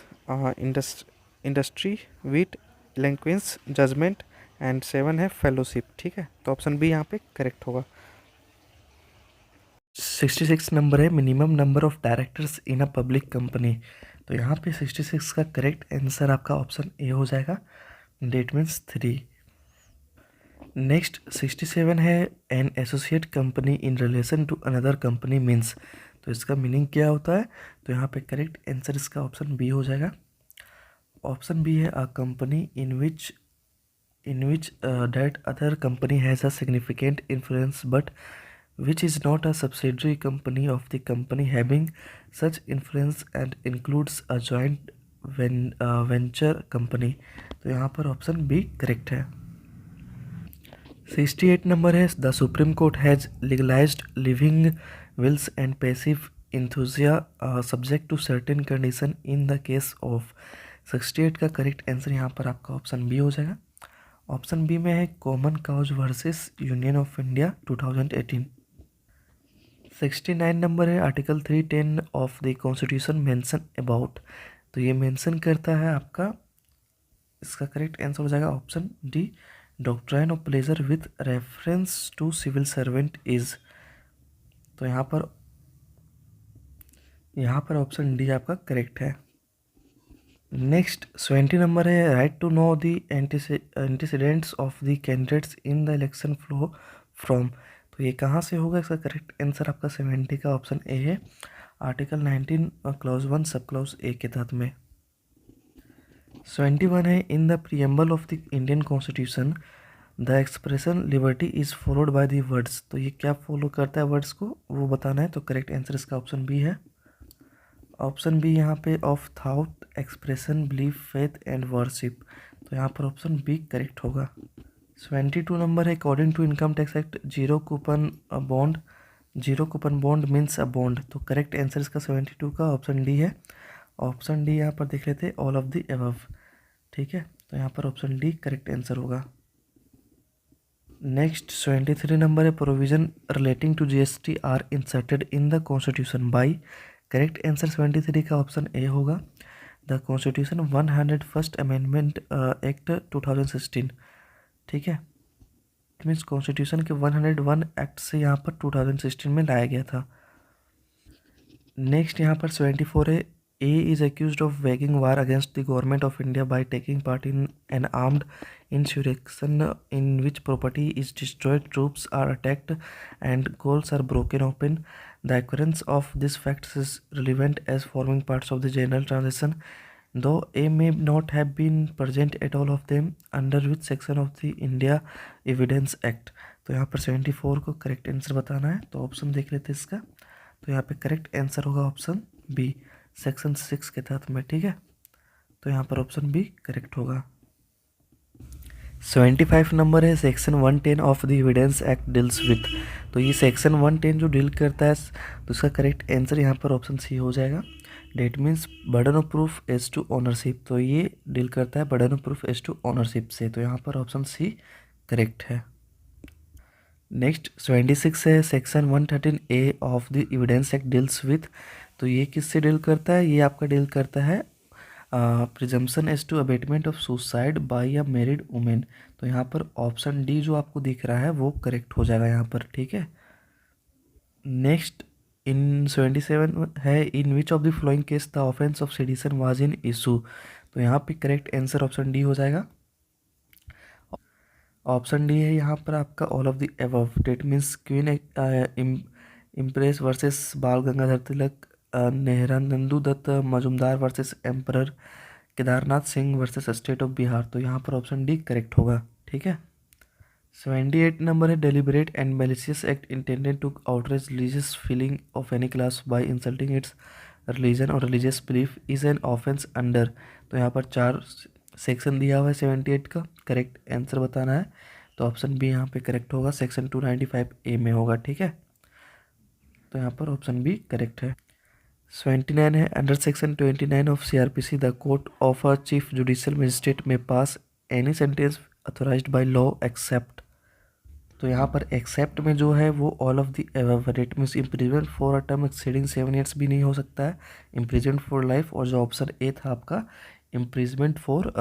industry wit eloquence judgement and 7 है फेलोशिप, ठीक है। तो ऑप्शन बी यहाँ पे करेक्ट होगा। 66 नंबर है minimum number of directors in a public company. तो यहाँ पे 66 का करेक्ट आंसर आपका ऑप्शन ए हो जाएगा डेट मीन्स 3। नेक्स्ट 67 है an associate company in relation to another company means. तो इसका मीनिंग क्या होता है। तो यहाँ पे करेक्ट आंसर इसका ऑप्शन बी हो जाएगा। ऑप्शन बी है a company in which in which that other company has a significant influence but which is not a subsidiary company of the company having such influence and includes a joint venture company। तो यहाँ पर option B correct है। 68 number है, the supreme court has legalised living wills and passive इंथुजिया subject to certain condition in the case of. 68 का correct answer यहाँ पर आपका ऑप्शन बी हो जाएगा। ऑप्शन बी में है Common Cause versus union of India 2018। 69 number है, article 310 of the constitution mention about. तो ये मेंशन करता है आपका, इसका करेक्ट आंसर हो जाएगा option D, doctrine of pleasure with reference to civil servant is. तो यहाँ पर ऑप्शन डी आपका करेक्ट है। नेक्स्ट 70 नंबर है, right to know the antecedents of the candidates in the election flow from. तो ये कहाँ से होगा, इसका करेक्ट आंसर आपका 70 का ऑप्शन ए है, आर्टिकल 19 क्लॉज 1 सब क्लॉज ए के तहत में। 71 है, in the preamble of the Indian constitution the expression liberty is followed by the words. तो ये क्या फॉलो करता है वर्ड्स को, वो बताना है। तो करेक्ट आंसर इसका ऑप्शन बी है, ऑप्शन बी यहाँ पे of thought expression belief faith and worship. तो यहाँ पर ऑप्शन बी करेक्ट होगा। 72 नंबर है, according to income tax act zero coupon bond means a bond. तो करेक्ट आंसर इसका 72 का ऑप्शन डी है। ऑप्शन डी यहाँ पर देख लेते, ऑल ऑफ द अबव। ठीक है, तो यहाँ पर ऑप्शन डी करेक्ट आंसर होगा। नेक्स्ट 73 नंबर है, provision relating to GST are inserted in the constitution by. Correct answer 73 का ऑप्शन ए होगा, the constitution 101st amendment act 2016। ठीक है, इट मीन्स कॉन्स्टिट्यूशन के 101 एक्ट से यहाँ पर 2016 में लाया गया था। नेक्स्ट यहाँ पर 74 है, A is accused of waging war against the government of India by taking part in an armed insurrection in which property is destroyed, troops are attacked and goals are broken open. The occurrence of these facts is relevant as forming parts of the general transaction, though A may not have been present at all of them, under which section of the India Evidence Act। तो यहाँ पर 74 को correct answer बताना है, तो option देख लेते हैं इसका। तो यहाँ पे करेक्ट आंसर होगा ऑप्शन बी, सेक्शन 6 के तहत में। ठीक है, तो यहाँ पर ऑप्शन बी करेक्ट होगा। 75 नंबर है, section 110 of the evidence act deals with. तो ये सेक्शन 110 जो डील करता है, तो इसका करेक्ट आंसर यहाँ पर ऑप्शन सी हो जाएगा, that means burden of proof as to ownership. तो ये डील करता है burden of proof as to ownership से, तो यहाँ पर ऑप्शन सी करेक्ट है। नेक्स्ट 76 है, section 113 A of the evidence act deals with. तो ये किससे डील करता है, ये आपका डील करता है presumption as to abetment of suicide by a married women. तो यहाँ पर ऑप्शन डी जो आपको दिख रहा है वो करेक्ट हो जाएगा यहाँ पर। ठीक है, नेक्स्ट इन 77 है, in which of the following case the offence of sedition was in issue. तो यहाँ पे करेक्ट आंसर ऑप्शन डी हो जाएगा। ऑप्शन डी है यहाँ पर आपका all of the above, that means queen empress versus Bal Gangadhar Tilak, Niharendu Dutt Majumdar versus emperor Kedarnath Singh versus state of Bihar. तो यहाँ पर ऑप्शन डी करेक्ट होगा। ठीक है, 78 नंबर है, deliberate and malicious act intended to outrage religious feeling of any class by insulting its religion or religious belief is an offence under. तो यहाँ पर 4 सेक्शन दिया हुआ है 78 का, करेक्ट आंसर बताना है। तो ऑप्शन बी यहाँ पे करेक्ट होगा, सेक्शन 295 ए में होगा। ठीक है, तो यहाँ पर ऑप्शन बी करेक्ट है। 79 है, under section 29 of CRPC the court of a chief judicial magistrate may pass any sentence authorised by law except. तो यहाँ पर एक्सेप्ट में जो है वो all of the above, it means imprisonment for a term exceeding 7 years भी नहीं हो सकता है, इम्प्रिजमेंट फॉर लाइफ, और जो ऑप्शन ए था आपका इम्प्रिजमेंट फॉर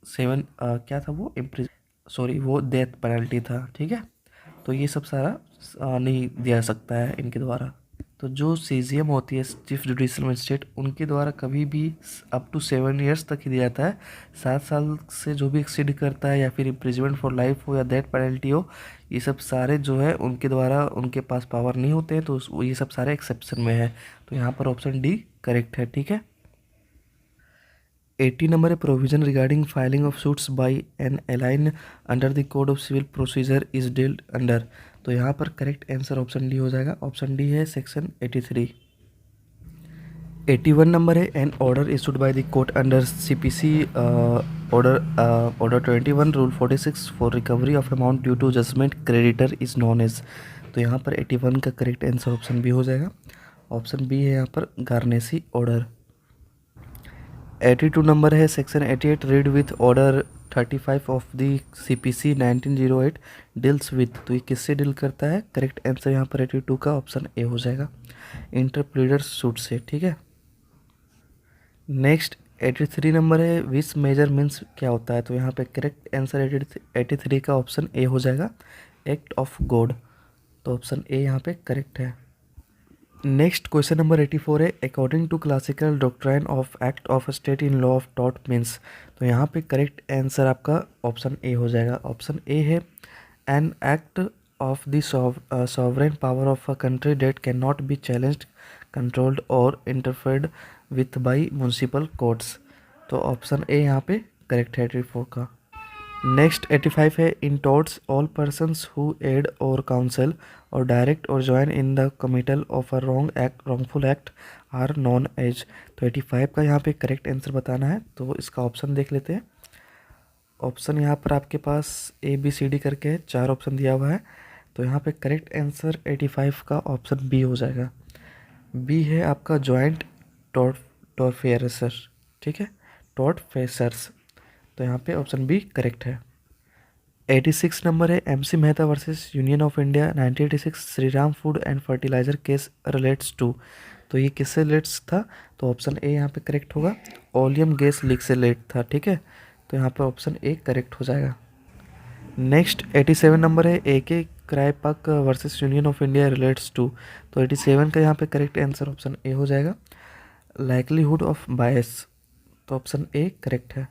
7 क्या था वो वो डेथ पेनल्टी था। ठीक है, तो ये सब सारा नहीं दिया सकता है इनके द्वारा। तो जो CJM होती है चीफ जुडिशियल मजिस्ट्रेट, उनके द्वारा कभी भी अप टू 7 ईयर्स तक ही दिया जाता है। 7 साल से जो भी एक्सीड करता है या फिर इम्प्रिजमेंट फॉर लाइफ हो या डेथ पेनल्टी हो, ये सब सारे जो है उनके द्वारा उनके पास पावर नहीं होते हैं, तो ये सब सारे एक्सेप्शन में है। तो यहाँ पर ऑप्शन डी करेक्ट है। ठीक है, 80 नंबर है provision regarding filing of suits by an alien under the code of civil procedure is dealt under. तो यहाँ पर करेक्ट आंसर ऑप्शन डी हो जाएगा। ऑप्शन डी है सेक्शन 83। 81 नंबर है an order issued by the court under CPC order 21 rule 46 for recovery of amount due to judgment creditor is known as. तो यहाँ पर 81 का करेक्ट आंसर ऑप्शन बी हो जाएगा। ऑप्शन बी है यहाँ पर गार्नेसी ऑर्डर। 82 नंबर है section 88 read with order 35 of the CPC 1908 deals with. तो ये किससे डील करता है? करेक्ट आंसर यहाँ पर 82 का ऑप्शन ए हो जाएगा, इंटरप्लीडर सूट से। ठीक है, नेक्स्ट 83 नंबर है विच मेजर मीन्स क्या होता है? तो यहाँ पे करेक्ट आंसर 83 का ऑप्शन ए हो जाएगा, एक्ट ऑफ गॉड। तो ऑप्शन ए यहाँ पे करेक्ट है। नेक्स्ट क्वेश्चन नंबर 84 है according to classical doctrine of act of state in law of टॉट मीन्स। तो यहाँ पे करेक्ट आंसर आपका ऑप्शन ए हो जाएगा। ऑप्शन ए है an act of the sovereign power of a country that can not be challenged controlled or interfered with by municipal courts. तो option A यहाँ पे करेक्ट है 84 का। नेक्स्ट 85 है in torts all persons who aid or counsel or direct or join in the committal of a wrongful act are known as. तो 85 का यहाँ पे करेक्ट आंसर बताना है, तो इसका ऑप्शन देख लेते हैं। ऑप्शन यहाँ पर आपके पास ए बी सी डी करके है, 4 ऑप्शन दिया हुआ है। तो यहाँ पे करेक्ट आंसर 85 का ऑप्शन बी हो जाएगा। बी है आपका जॉइंट टॉर्फेसर। ठीक है, टॉर्फेसर्स। तो यहाँ पे ऑप्शन बी करेक्ट है। 86 नंबर है M C Mehta versus union of India 1986 Shri Ram food and fertilizer case relates to. तो ये किससे रिलेट्स था? तो ऑप्शन ए यहाँ पे करेक्ट होगा, ओलियम गैस लीक से रिलेट था। ठीक है, तो यहाँ पर ऑप्शन ए करेक्ट हो जाएगा। नेक्स्ट 87 नंबर है A K Kraipak versus union of India relates to. तो 87 का यहाँ पे करेक्ट आंसर ऑप्शन ए हो जाएगा, लाइकलीहुड ऑफ बायस। तो ऑप्शन ए करेक्ट है।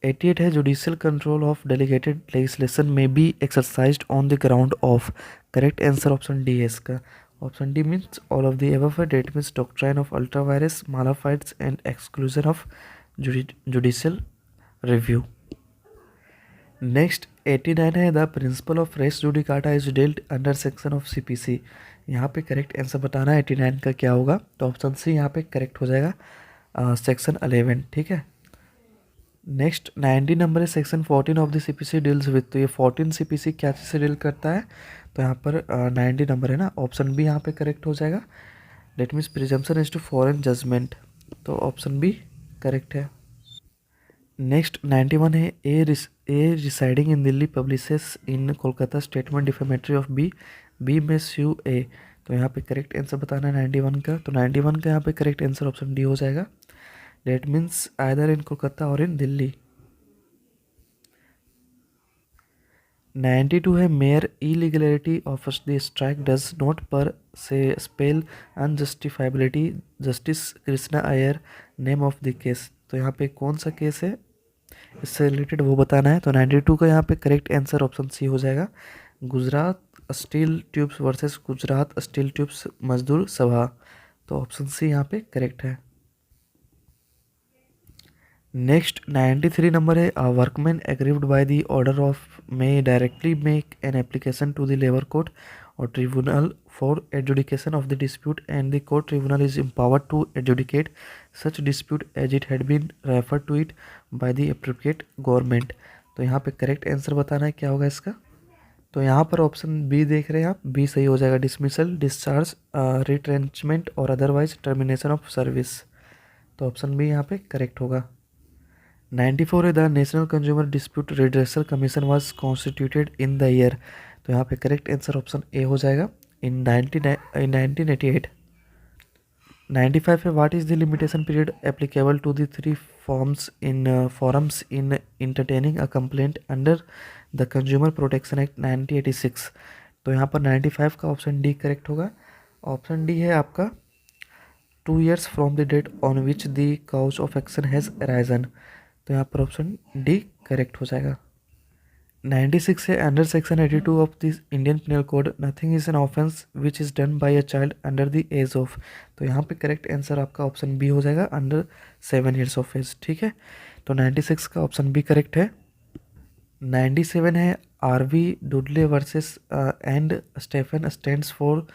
88 है judicial control of delegated legislation may be exercised on the ground of. Correct answer option D है इसका। Option D means all of the above है, that means doctrine of ultra vires mala fides and exclusion of judicial review. Next 89 है the principle of res judicata is dealt under section of CPC. यहाँ पे correct answer बताना है 89 का क्या होगा। तो ऑप्शन सी यहाँ पे करेक्ट हो जाएगा, सेक्शन 11। ठीक है, नेक्स्ट 90 नंबर है section 14 of the CPC deals with. तो ये 14 सीपीसी क्या चीज़ से डील करता है? तो यहाँ पर 90 नंबर है ना, ऑप्शन बी यहाँ पे करेक्ट हो जाएगा, that means presumption is to foreign judgement. तो ऑप्शन बी करेक्ट है। नेक्स्ट 91 है A residing in Delhi publishes in Kolkata statement defamatory of B, B may sue ए। तो यहाँ पे करेक्ट आंसर बताना है 91 का। तो 91 का यहाँ पे करेक्ट आंसर ऑप्शन डी हो जाएगा, that means either in Kolkata और इन दिल्ली। 92 है mere illegality of the strike does not per se spell unjustifiability justice Krishna Iyer name of the case. तो यहाँ पे कौन सा केस है इससे रिलेटेड वो बताना है। तो 92 का यहाँ पे करेक्ट आंसर ऑप्शन सी हो जाएगा, Gujarat steel tubes versus Gujarat steel tubes Mazdoor Sabha. तो ऑप्शन सी यहाँ पे करेक्ट है। नेक्स्ट 93 नंबर है workman aggrieved by the order of may directly make an application to the labour court और tribunal for adjudication of the dispute and the court tribunal is empowered to adjudicate such dispute as it had been referred to it by the appropriate government. तो यहाँ पे correct answer बताना है क्या होगा इसका। तो यहाँ पर ऑप्शन बी देख रहे हैं आप, बी सही हो जाएगा, डिसमिसल डिस्चार्ज रिट्रेंचमेंट और अदरवाइज टर्मिनेशन ऑफ सर्विस। तो ऑप्शन बी यहाँ पे करेक्ट होगा। 94 है the national consumer dispute redressal commission was constituted in the year. तो यहाँ पे करेक्ट आंसर ऑप्शन ए हो जाएगा, इन 1988। 95 है what is the limitation period applicable to the 3 forums in entertaining a complaint under the consumer protection act 1986। तो यहाँ पर 95 का ऑप्शन डी करेक्ट होगा। ऑप्शन डी है आपका 2 years from the date on which the cause of action has arisen. तो यहाँ पर ऑप्शन डी करेक्ट हो जाएगा। 96 है under section 82 of this Indian penal code nothing is an offence which is done by a child under the age of. तो यहाँ पे correct answer आपका ऑप्शन बी हो जाएगा, अंडर 7 ईयर्स ऑफ एज। ठीक है, तो 96 का ऑप्शन बी करेक्ट है। 97 है R v Dudley versus and Stephen stands for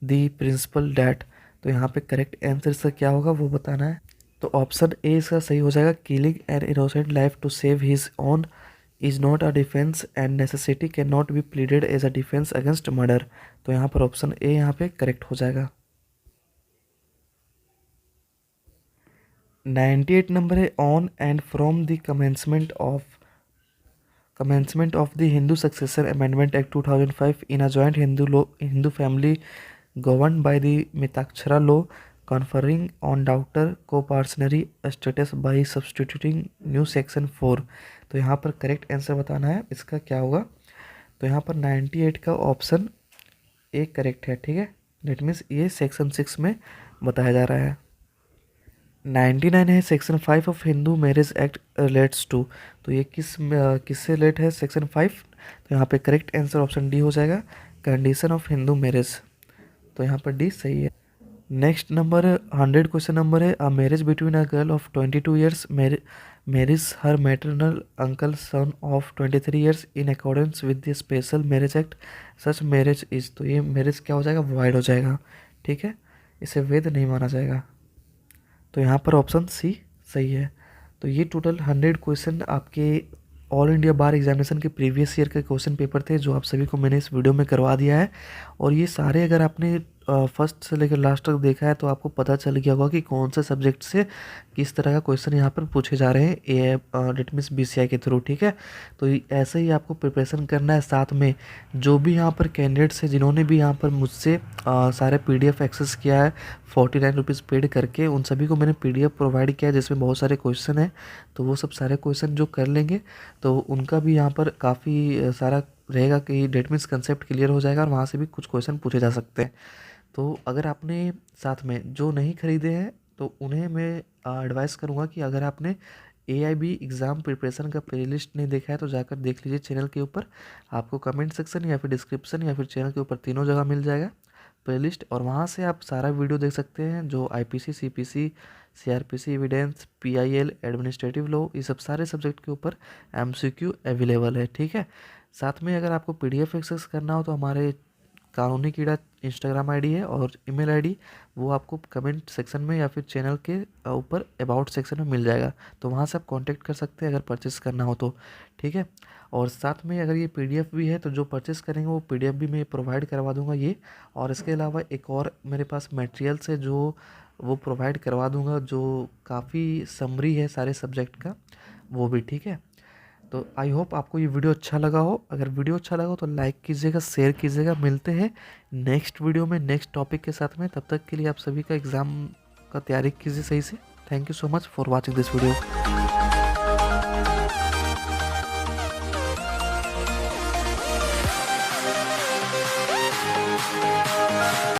the principle that. तो यहाँ पे करेक्ट आंसर इसका क्या होगा वो बताना है। तो ऑप्शन ए इसका सही हो जाएगा, killing an innocent life to save his own is not a defence and necessity can not be pleaded as a defence against murder. तो यहाँ पर ऑप्शन ए यहाँ पे करेक्ट हो जाएगा। 98 नंबर है on and from the commencement of the Hindu Successor Amendment Act 2005 in a joint Hindu family governed by the Mitakshara law conferring on daughter co-partnership status by substituting new section 4। तो यहाँ पर correct answer बताना है इसका क्या होगा। तो यहाँ पर 98 का ऑप्शन ए करेक्ट है। ठीक है, डेट मीन्स ये सेक्शन 6 में बताया जा रहा है। 99 है section 5 of Hindu marriage act relates to. तो ये किससे रिलेट है सेक्शन 5। तो यहाँ पे करेक्ट आंसर ऑप्शन डी हो जाएगा, कंडीशन ऑफ हिंदू मैरिज। तो यहाँ पर डी सही है। नेक्स्ट नंबर 100 क्वेश्चन नंबर है a marriage between a girl of 22 years marriage her maternal uncle son of 23 years in accordance with the special marriage act such marriage is. तो ये marriage क्या हो जाएगा, वॉइड हो जाएगा। ठीक है, इसे वैध नहीं माना जाएगा। तो यहाँ पर ऑप्शन सी सही है। तो ये टोटल 100 क्वेश्चन आपके ऑल इंडिया बार एग्जामिनेशन के प्रीवियस ईयर के क्वेश्चन पेपर थे जो आप सभी को मैंने इस वीडियो में करवा दिया है। और ये सारे अगर आपने फर्स्ट से लेकर लास्ट तक देखा है तो आपको पता चल गया होगा कि कौन से सब्जेक्ट से किस तरह का क्वेश्चन यहाँ पर पूछे जा रहे हैं डेट मीन्स BCI के थ्रू। ठीक है, तो ऐसे ही आपको प्रिपरेशन करना है। साथ में जो भी यहाँ पर कैंडिडेट्स हैं जिन्होंने भी यहाँ पर मुझसे सारे PDF एक्सेस किया है 49 रुपीज़ पेड करके, उन सभी को मैंने PDF प्रोवाइड किया है जिसमें बहुत सारे क्वेश्चन हैं। तो वो सब सारे क्वेश्चन जो कर लेंगे तो उनका भी यहाँ पर काफ़ी सारा रहेगा कि डेट मीन्स कंसेप्ट क्लियर हो जाएगा और वहाँ से भी कुछ क्वेश्चन पूछे जा सकते हैं। तो अगर आपने साथ में जो नहीं खरीदे हैं तो उन्हें मैं एडवाइस करूँगा कि अगर आपने AIB एग्ज़ाम प्रिपरेशन का प्लेलिस्ट नहीं देखा है तो जाकर देख लीजिए चैनल के ऊपर। आपको कमेंट सेक्शन या फिर डिस्क्रिप्शन या फिर चैनल के ऊपर तीनों जगह मिल जाएगा प्लेलिस्ट, और वहाँ से आप सारा वीडियो देख सकते हैं जो IPC CPC CRPC evidence PIL administrative law ये सब सारे सब्जेक्ट के ऊपर MCQ अवेलेबल है। ठीक है, साथ में अगर आपको PDF एक्सेस करना हो तो हमारे कानूनी कीड़ा इंस्टाग्राम ID है और ईमेल ID वो आपको कमेंट सेक्शन में या फिर चैनल के ऊपर अबाउट सेक्शन में मिल जाएगा। तो वहाँ से आप कांटेक्ट कर सकते हैं अगर परचेस करना हो तो। ठीक है, और साथ में अगर ये PDF भी है तो जो परचेस करेंगे वो PDF भी मैं प्रोवाइड करवा दूंगा ये। और इसके अलावा एक और मेरे पास मटेरियल्स है जो वो प्रोवाइड करवा दूंगा जो काफ़ी समरी है सारे सब्जेक्ट का वो भी। ठीक है, तो आई होप आपको ये वीडियो अच्छा लगा हो। अगर वीडियो अच्छा लगा हो तो लाइक कीजिएगा, शेयर कीजिएगा। मिलते हैं नेक्स्ट वीडियो में नेक्स्ट टॉपिक के साथ में। तब तक के लिए आप सभी का एग्ज़ाम का तैयारी कीजिए सही से। Thank you so much for watching this video.